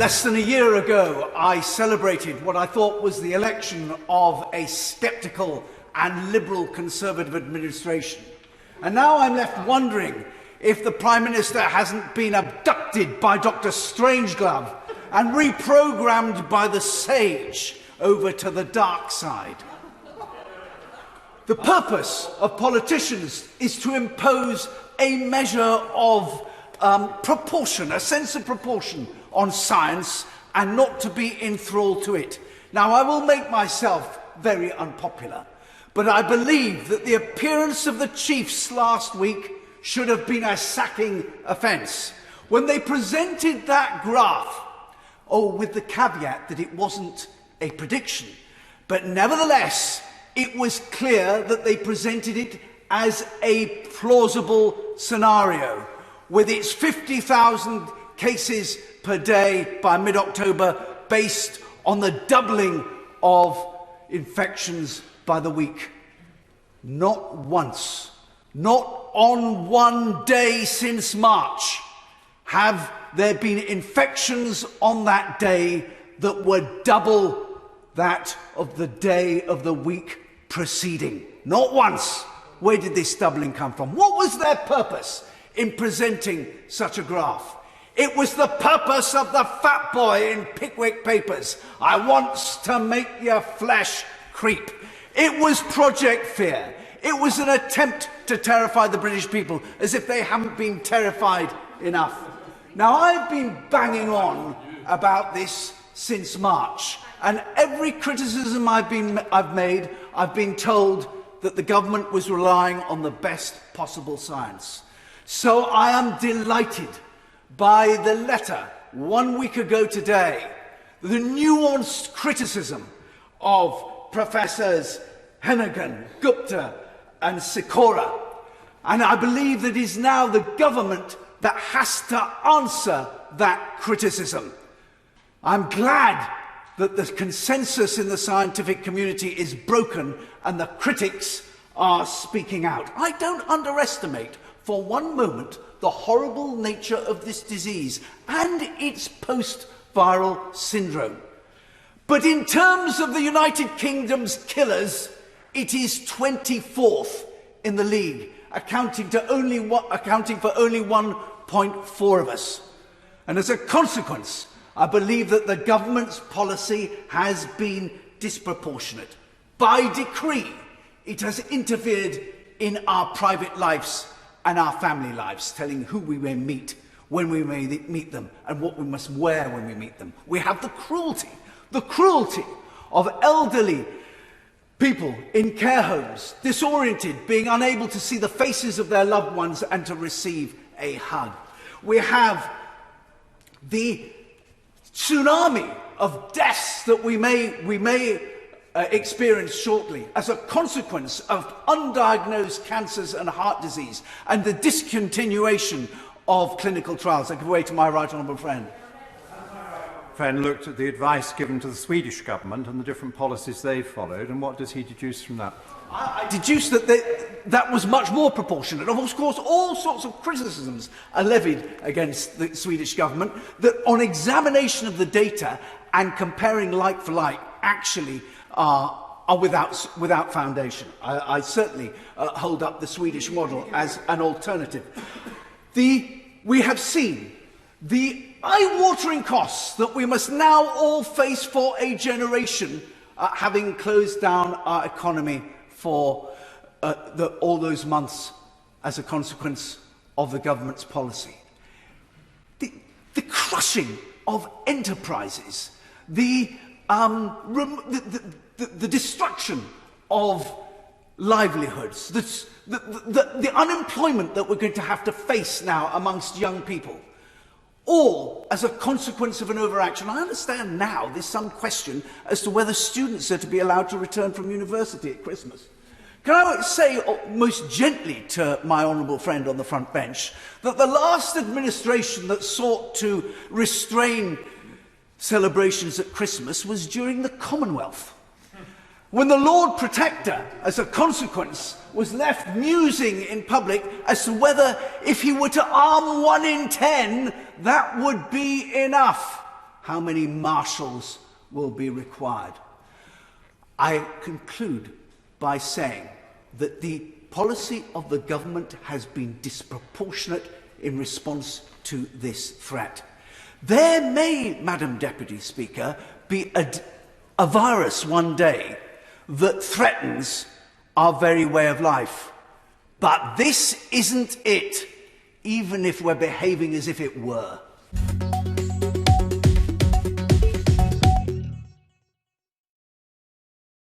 Less than a year ago, I celebrated what I thought was the election of a sceptical and liberal Conservative administration. And now I'm left wondering if the Prime Minister hasn't been abducted by Dr. Strangeglove and reprogrammed by the sage over to the dark side. The purpose of politicians is to impose a measure of proportion, a sense of proportion on science, and not to be enthralled to it. Now, I will make myself very unpopular, but I believe that the appearance of the chiefs last week should have been a sacking offence. When they presented that graph, with the caveat that it wasn't a prediction, but nevertheless, it was clear that they presented it as a plausible scenario, with its 50,000 cases per day by mid-October, based on the doubling of infections by the week. Not once, not on one day since March, have there been infections on that day that were double that of the day of the week preceding. Not once. Where did this doubling come from? What was their purpose in presenting such a graph? It was the purpose of the fat boy in Pickwick Papers. I wants to make your flesh creep. It was Project Fear. It was an attempt to terrify the British people as if they haven't been terrified enough. Now, I've been banging on about this since March, and every criticism I've made, I've been told that the government was relying on the best possible science. So I am delighted by the letter 1 week ago today, the nuanced criticism of Professors Hennigan, Gupta and Sikora. And I believe that it is now the government that has to answer that criticism. I'm glad that the consensus in the scientific community is broken and the critics are speaking out. I don't underestimate for one moment the horrible nature of this disease and its post-viral syndrome. But in terms of the United Kingdom's killers, it is 24th in the league, accounting for only 1.4 of us. And as a consequence, I believe that the government's policy has been disproportionate. By decree, it has interfered in our private lives and our family lives, telling who we may meet, when we may meet them, and what we must wear when we meet them. We have the cruelty of elderly people in care homes, disoriented, being unable to see the faces of their loved ones and to receive a hug. We have the tsunami of deaths that we may experience shortly as a consequence of undiagnosed cancers and heart disease, and the discontinuation of clinical trials. I give way to my right honourable friend. Friend looked at the advice given to the Swedish government and the different policies they've followed, and what does he deduce from that? I deduce that that was much more proportionate. Of course, all sorts of criticisms are levied against the Swedish government that, on examination of the data and comparing like for like, actually are without foundation. I certainly hold up the Swedish model as an alternative. We have seen the eye-watering costs that we must now all face for a generation, having closed down our economy for all those months as a consequence of the government's policy. The crushing of enterprises, the destruction of livelihoods, the unemployment that we're going to have to face now amongst young people, all as a consequence of an overaction. I understand now there's some question as to whether students are to be allowed to return from university at Christmas. Can I say most gently to my honourable friend on the front bench that the last administration that sought to restrain celebrations at Christmas was during the Commonwealth, when the Lord Protector, as a consequence, was left musing in public as to whether, if he were to arm 1 in 10, that would be enough. how many marshals will be required. I conclude by saying that the policy of the government has been disproportionate in response to this threat. There may, Madam Deputy Speaker, be a virus one day that threatens our very way of life. But this isn't it, even if we're behaving as if it were.